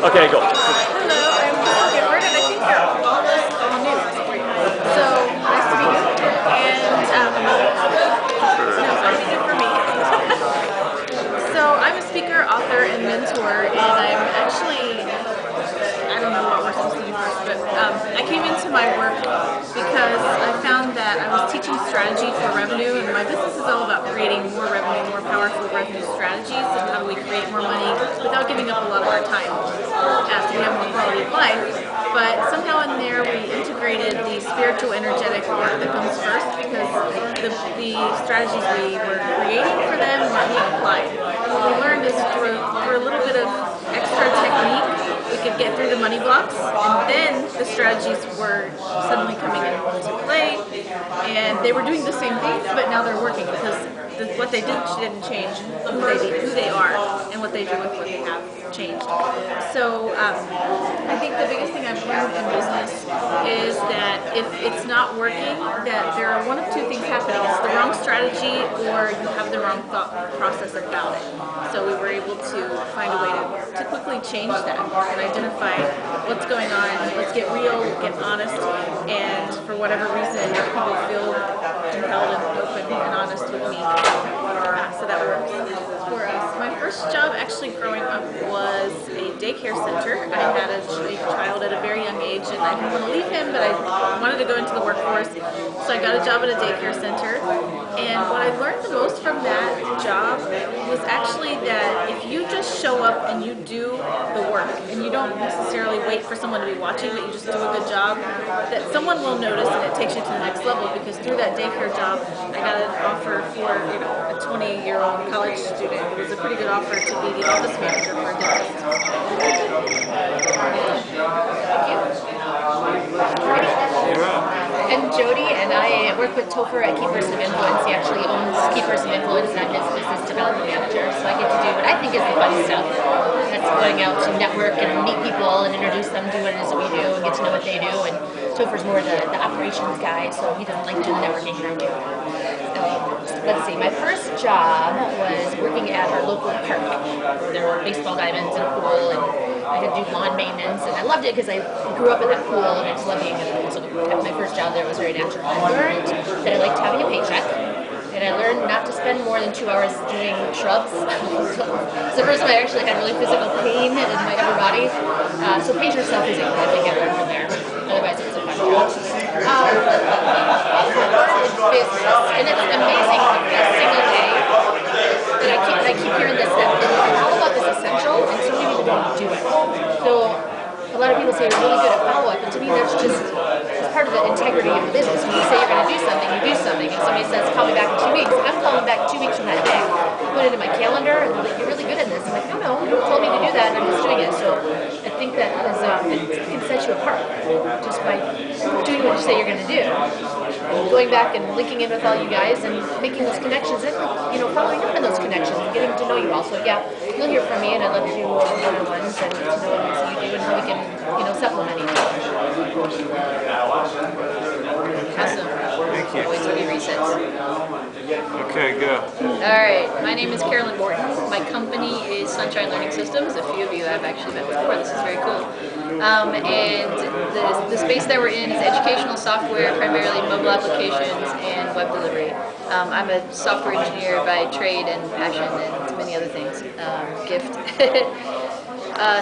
Okay, go. Hello, I'm Gifford, and I think they're almost all new. So, nice to meet you. And, no, nice to meet you for me. So, I'm a speaker, author, and mentor, and I'm actually, I don't know what we're supposed to do first, but I came into my work because I found that I was teaching strategy for revenue, and my business is all about creating more revenue, more powerful revenue strategies, and how do we create more money without giving up a lot of our time so we have more quality of life. But somehow in there we integrated the spiritual energetic work that comes first, because the strategies we were creating for them weren't being applied. What we learned is through a little bit of extra technique, we could get through the money blocks, and then the strategies were suddenly coming into play, and they were doing the same things, but now they're working because what they didn't change who they are, and what they do with what they have changed. So I think the biggest thing I've learned in business is that if it's not working, that there are one of two things happening. It's the wrong strategy, or you have the wrong thought process about it. So we were able to find a way to quickly change that and identify what's going on. Let's get real, get honest, and for whatever reason, people feel compelled and open and honest with me. So that works for us. My first job actually growing up was a daycare center. I had a child at a very young age, and I didn't want to leave him, but I wanted to go into the workforce. So I got a job at a daycare center. And what I learned the most from that job was actually that if you just show up and you do the work, and you don't necessarily wait for someone to be watching, but you just do a good job, that someone will notice, and it takes you to the next level. Because through that daycare job, I got an offer for a 20-year-old college student. It was a pretty good offer to be the office manager for a dentist. I'm Jody, and I work with Topher at Keepers of Influence. He actually owns Keepers of Influence, and I'm his business development manager. So I get to do what I think is the fun stuff. That's going out to network and meet people and introduce them to what it is that we do and get to know what they do. And Topher's more the operations guy, so he doesn't like doing the networking here too. Let's see, my first job was working at our local park. There were baseball diamonds and a pool, and I had to do lawn maintenance, and I loved it because I grew up in that pool, and I just loved being in the pool. So my first job there was very natural. I learned that I liked having a paycheck, and I learned not to spend more than 2 hours doing shrubs. So the first time I actually had really physical pain in my upper body. So pace yourself is a thing I learned from there. Otherwise, it was a fun job. Business, and it's amazing every single day that I keep hearing this, that all about this essential, and so many people don't do it. So a lot of people say you're really good at follow-up, and to me that's just part of the integrity of the business. When you say you're going to do something, you do something. If somebody says, call me back in 2 weeks, I'm calling back 2 weeks from that day. I put it in my calendar, and they're like, you're really good at this. I'm like, no, you told me to do that, and I'm just doing it. So I think that it can set you apart just by doing what you say you're going to do. Going back and linking in with all you guys and making those connections, and following up on those connections and getting to know you all. So yeah, you'll hear from me, and I'd love to do one-on-ones and get to know what it is that you do and how we can, supplement each other. Awesome. Thank you. Wait till he resets. Okay, go. Alright, my name is Carolyn Borton. My company is Sunshine Learning Systems. A few of you I've actually met before. This is very cool. And the space that we're in is educational software, primarily mobile applications and web delivery. I'm a software engineer by trade and passion and many other things. Gift.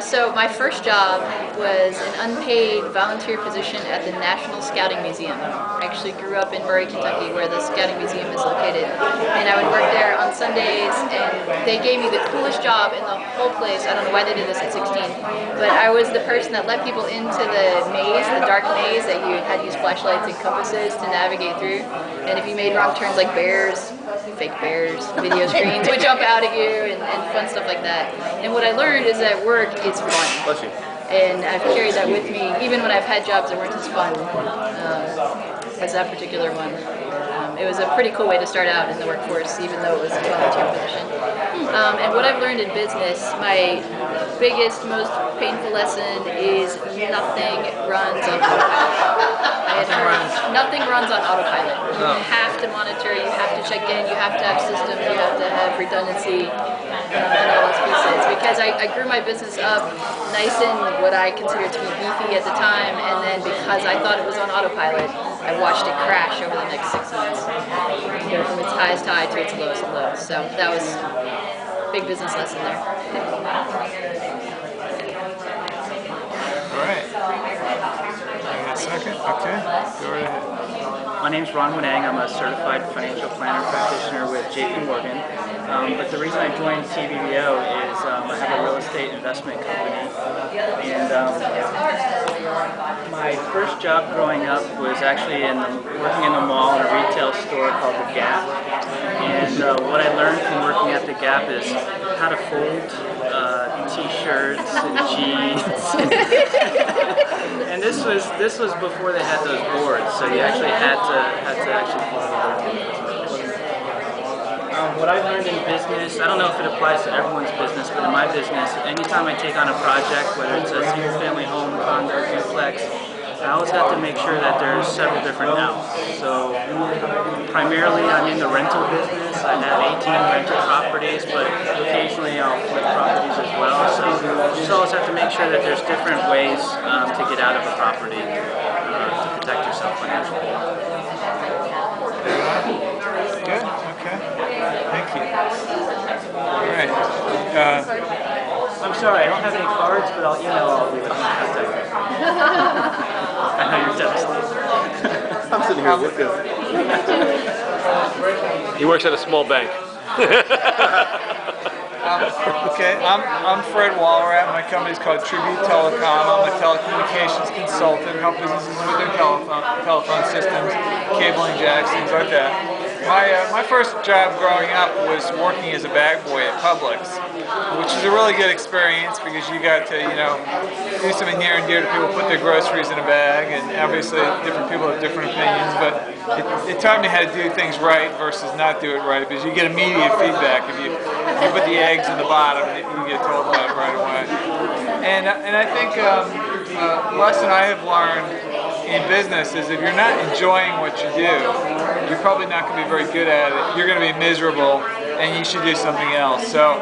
So my first job was an unpaid volunteer position at the National Scouting Museum. I actually grew up in Murray, Kentucky, where the Scouting Museum is located. And I would work there on Sundays, and they gave me the coolest job in the whole place. I don't know why they did this at 16, but I was the person that let people into the maze, the dark maze that you had to use flashlights and compasses to navigate through. And if you made wrong turns, like bears, fake bears, video screens would jump out at you, and fun stuff like that. And what I learned is that work is fun. Bless you. And I've carried that with me, even when I've had jobs that weren't as fun as that particular one. It was a pretty cool way to start out in the workforce, even though it was a volunteer position. And what I've learned in business, my biggest, most painful lesson is nothing runs on autopilot. Nothing runs on autopilot. You have to monitor, you have to check in, you have to have systems, you have to have redundancy, and all those pieces, because I grew my business up nice and what I considered to be beefy at the time, and then because I thought it was on autopilot, I watched it crash over the next 6 months, go from its highest high to its lowest low. So that was a big business lesson there. All right. Hang on a second. Okay. Go right ahead. My name's Ron Winang. I'm a certified financial planner practitioner with JP Morgan. But the reason I joined TBBO is I have a real estate investment company. And my first job growing up was actually working in the mall in a retail store called The Gap. And what I learned from working at The Gap is how to fold t-shirts and jeans. And this was before they had those boards, so you actually had to actually fold it. What I've learned in business, I don't know if it applies to everyone's business, but in my business, anytime I take on a project, whether it's a single-family home, condo, duplex, I always have to make sure that there's several different outs. So primarily I'm in the rental business. I have 18 rental properties, but occasionally I'll flip properties as well. So you just always have to make sure that there's different ways to get out of a property to protect yourself financially. Good. Okay. Thank you. All right. I'm sorry, I don't have any cards, but I'll email all of you. I know you're devastated. I'm sitting here looking. He works at a small bank. Okay, I'm Fred Walrat. My company's called Tribute Telecom. I'm a telecommunications consultant, help businesses with their telephone systems, cabling jacks, things like that. My first job growing up was working as a bag boy at Publix, which is a really good experience because you got to, do something near and dear to people, put their groceries in a bag, and obviously different people have different opinions, but it taught me how to do things right versus not do it right, because you get immediate feedback. If you put the eggs in the bottom, you get told about it right away. And I think a lesson I have learned in business is if you're not enjoying what you do, you're probably not going to be very good at it. You're going to be miserable, and you should do something else. So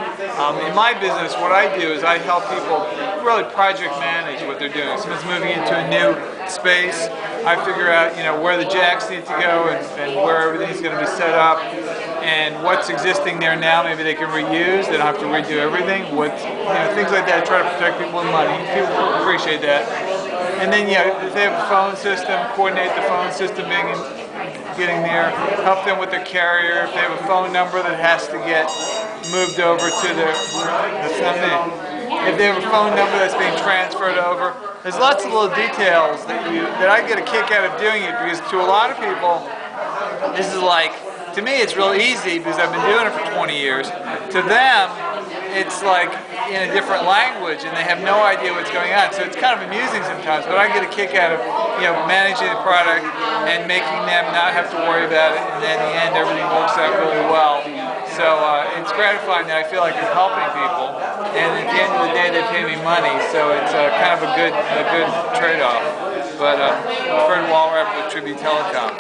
in my business, what I do is I help people really project manage what they're doing. Someone's moving into a new space, I figure out where the jacks need to go and where everything's going to be set up, and what's existing there now. Maybe they can reuse. They don't have to redo everything. Things like that. Try to protect people with money. People appreciate that. And then if they have a phone system, coordinate the phone system getting there. Help them with their carrier. If they have a phone number that has to get moved over to their, that's not me. If they have a phone number that's being transferred over, there's lots of little details that I get a kick out of doing it, because to a lot of people, this is like, to me it's real easy because I've been doing it for 20 years. To them, it's like in a different language and they have no idea what's going on. So it's kind of amusing sometimes, but I get a kick out of managing the product and making them not have to worry about it, and in the end everything works out really well. So it's gratifying that I feel like I'm helping people, and at the end of the day they pay me money, so it's kind of a good trade-off. But Fred Walrat with Tribute Telecom.